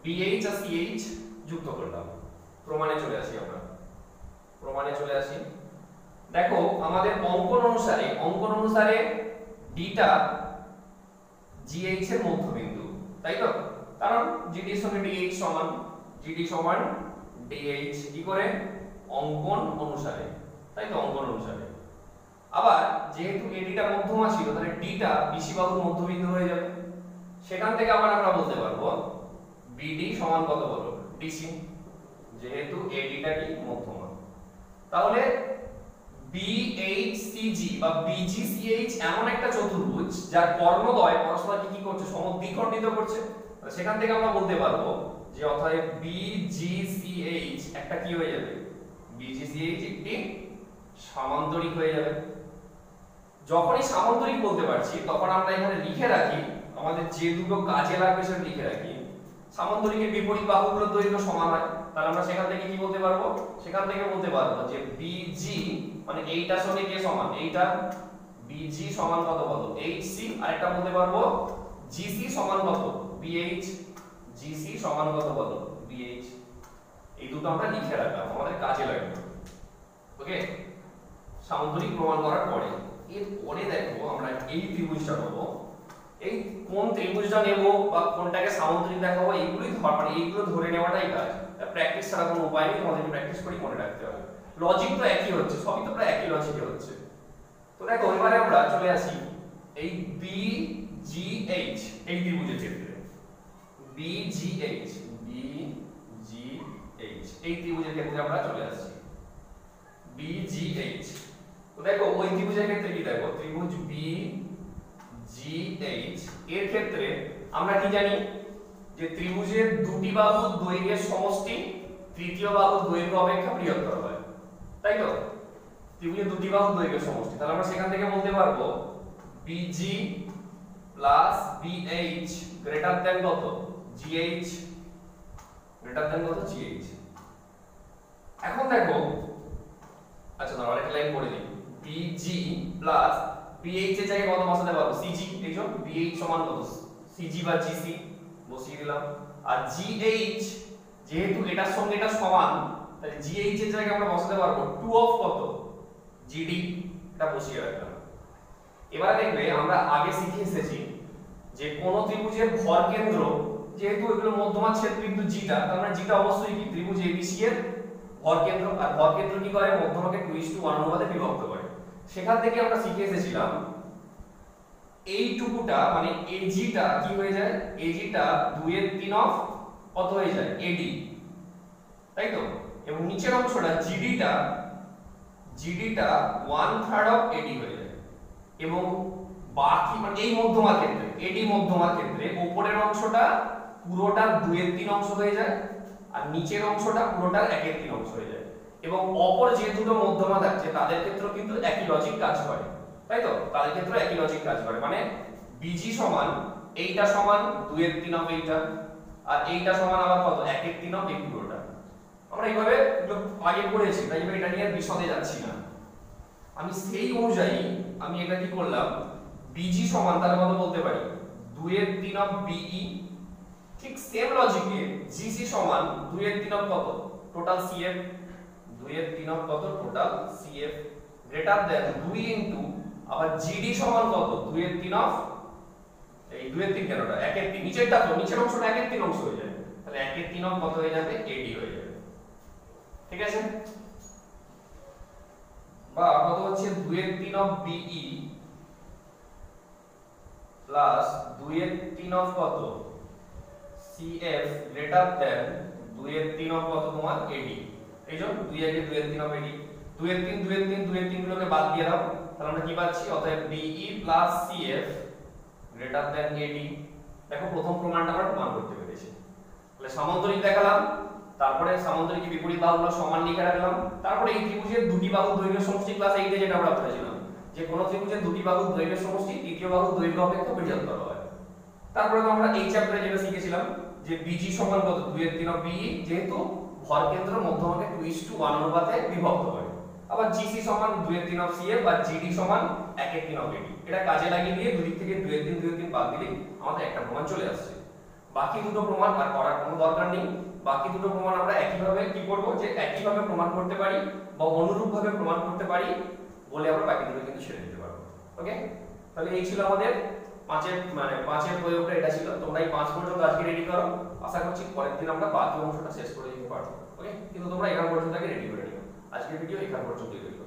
বিএইচ আর সিএইচ যুক্ত করলাম। প্রমাণে চলে আসি আমরা, প্রমাণে চলে আসি। দেখো আমাদের অঙ্কন অনুসারে ডিটা জিএইচ এর মধ্যবিন্দু, তাই তো? কারণ জিডি এর সঙ্গে ডিএইচ সমান, জিডি সমান ডিএইচ, কি করে? অঙ্কন অনুসারে, তাই তো? অঙ্কন অনুসারে। আবার যেহেতু এডিটা মধ্যমা ছিল, তাহলে ডিটা বিসি বাহুর মধ্যবিন্দু হয়ে যাবে। সেখান থেকে আবার আমরা বলতে পারবো বিডি সমান কত বলো? ডিসি, যেহেতু এডিটা কি মধ্যমা। তাহলে বিএইচসিজি বা বিজিসিএইচ এমন একটা চতুর্ভুজ যার কর্ণদ্বয় পরস্পরকে কি করছে? সমদ্বিখণ্ডিত করছে। সেখান থেকে আমরা বলতে পারবো যে অতএব বিজিসিএইচ একটা কি হয়ে যাবে? বিজিসিএইচ একটি সামান্তরিক হয়ে যাবে। যখনই সামান্তরিক বলতে পারছি, তখন আমরা এখানে লিখে রাখি, আমাদের যে দুটো কাজে লাগবে সেটা লিখে রাখি। সামান্তরিকের বিপরীত বাহুগুলোর দৈর্ঘ্য সমান হয়, তাহলে আমরা সেখান থেকে কি বলতে পারবো? সেখান থেকে বলতে পারবো যে বিজি মানে এইটার সঙ্গে কে সমান? এইটা, বিজি সমান কত বলো? এইচসি। আরেকটা বলতে পারবো জিসি সমান কত? বিএইচ। জিসি সমান কত বলো? বিএইচ। এই দুটো আমরা লিখে রাখলাম, আমাদের কাজে লাগবে। ওকে, সামান্তরিক প্রমাণ করার পরে এরপরে দেখো আমরা এই ত্রিভুজটা নেবো। এই কোন ত্রিভুজটা নেব বা কোনটাকে সামান্তরিক দেখাবো, এইগুলোই মানে এইগুলো ধরে নেওয়াটাই কাজ। প্র্যাকটিস ছাড়া কোনো উপায় নেই, তোমাদেরকে প্র্যাকটিস করে মনে রাখতে হবে। লজিক তো একই হচ্ছে, সবই তো প্রায় একই লজিকে হচ্ছে। তো দেখো এবারে আমরা চলে আসি এই বিজিএইচ এই ত্রিভুজের ক্ষেত্রে। বিজিএইচ এই ত্রিভুজের ক্ষেত্রে আমরা চলে আসছি। বিজিএইচ, তো দেখো ওই ত্রিভুজের ক্ষেত্রে কি? দেখো ত্রিভুজ বিজিএইচ এর ক্ষেত্রে আমরা কি জানি? যে ত্রিভুজের দুটি বাহুর দৈর্ঘ্যের সমষ্টি তৃতীয় বাহুর দৈর্ঘ্য অপেক্ষা বৃহত্তর হয়, তাই তো? ত্রিভুজের দুটি বাহুর দৈর্ঘ্যের সমষ্টি, তাহলে আমরা সেখান থেকে বলতে পারবো busy plus BH greater than কত? জিএইচ, গ্রেটার দ্যান কত? জিএইচ। এখন দেখো, আচ্ছা ধরো আরেকটা লাইন পড়ে দিই, বিজি প্লাস বিএইচ এর জায়গায় কত বসাতে পারবো? সিজি। এই যে বিএইচ সমান কত? সিজি বা জিসি বসিয়ে দিলাম। আর জিএইচ যেহেতু এটার সঙ্গে এটা সমান, তাহলে জিএইচ এর জায়গায় আমরা বসাতে পারবো 2 অফ কত? জিডি, এটা বসিয়ে রাখলাম। এবারে দেখবে আমরা আগে শিখে এসেছি যে কোন ত্রিভুজের ভর কেন্দ্র, যেহেতু এগুলো মধ্যমা ছেদ বিন্দু জিটা, তার মানে জিটা অবশ্যই কি ত্রিভুজ এবিসি এর ভর কেন্দ্র। আর ভর কেন্দ্র কি করে? মধ্যমাকে 2:1 অনুপাতে বিভক্ত করে। সেখান থেকে আমরা শিখে এসেছিলাম এইটুকুটা মানে এজিটা কি হয়ে যায়? এজিটা 2 এর 3 অফ কত হয়ে যায়? এডি, তাই তো? এবং নিচের অংশটা জিডিটা 1/3 অফ এডি হয়ে যায় এবং বাকি মানে এই মধ্যমার ক্ষেত্রে এডি মধ্যমার ক্ষেত্রে উপরের অংশটা পুরোটা 2/3 অংশ হয়ে যায় আর নিচের অংশটা পুরোটা 1/3 অংশ হয়ে যায় এবং অপর যে দুটো মধ্যমা থাকছে তাদের ক্ষেত্রেও কিন্তু একই লজিক কাজ করে, তাই তো? তাদের ক্ষেত্রে একই লজিক কাজ করে, মানে বিজি সমান এইটা সমান 2/3 অফ এইটা আর এইটা সমান আবার কত 1/3 অফ এই পুরোটা। আমরা এইভাবে আগে পড়েছি, তাই এটা নিয়ে বিশদে যাচ্ছি না। আমি সেই অনুযায়ী আমি এটা কি করলাম, বিজি সমান তাহলে কত বলতে পারি 2/3 অফ বিই। ঠিক সেম লজিকে জিসি সমান 2/3 অফ কত টোটাল সিএফ, 2/3 অফ কত টোটাল সিএফ গ্রেটার দেন 2 ইনটু আবার জিডি সমান কত 2/3 অফ এই 2/3 কেনটা 1/3 নিচেরটা তো নিচের অংশটা 1/3 অংশ হয়ে যায়, তাহলে 1/3 অফ কত হয়ে যাবে এডি হয়ে যাবে। ঠিক আছে, বা কত হচ্ছে 2/3 অফ বিই প্লাস 2/3 অফ কত সিএফ গ্রেটার দেন 2/3 অফ কত তোমার এডি। এই জন্য 2 আগে 2/3 অফ এডি, 2/3 গুলোকে বাদ দিয়ে দাও, তাহলে আমরা কি পাচ্ছি, অতএব BE plus CF greater than AD. দেখো প্রথম প্রমাণটা আমরা প্রমাণ করতে পেরেছি। তাহলে সামান্তরিক দেখালাম, তারপরে সামান্তরিক বিপরীত বাহুগুলো সমান লিখে রাখলাম, তারপরে এই ত্রিভুজের দুটি বাহুর দৈর্ঘ্য সমষ্টি ক্লাস 8 এ যেটা আমরা পড়েছিলাম যে কোন ত্রিভুজের দুটি বাহুর দৈর্ঘ্য সমষ্টি তৃতীয় বাহুর দৈর্ঘ্য অপেক্ষা বৃহত্তর হয়। তারপরে তো আমরা এই চ্যাপ্টারে যেটা শিখেছিলাম যে বিজি সমান কত 2/3 অফ বিই, যেহেতু ভর কেন্দ্র মধ্যমাকে 2:1 অনুপাতে বিভক্ত হয়। আবার জিসি সমান 2/3 অফ সিএফ বা জিডি সমান 1/3 অফ এডি। এটা কাজে লাগিয়ে দিয়ে দুই দিক থেকে 2/3 বাদ দিলেই আমাদের একটা প্রমাণ চলে আসছে। বাকি দুটো প্রমাণ আর করার কোনো দরকার নেই। বাকি দুটো প্রমাণ আমরা একইভাবে কি করব, যে একইভাবে প্রমাণ করতে পারি বা অনুরূপভাবে প্রমাণ করতে পারি বলে আমরা বাকি দুটো কিন্তু ছেড়ে দিতে পারবো। ওকে, তাহলে এই ছিল আমাদের পাঁচের প্রয়োগটা, এটা ছিল। তোমরা এই 5 পর্যন্ত আজকে রেডি করো, আশা করছি পরের দিন আমরা বাকি অংশটা শেষ করে দিতে পারবো। ওকে, কিন্তু তোমরা এখান পর্যন্ত আগে রেডি করে নিও। আজকের ভিডিও এখান পর্যন্তই রইল।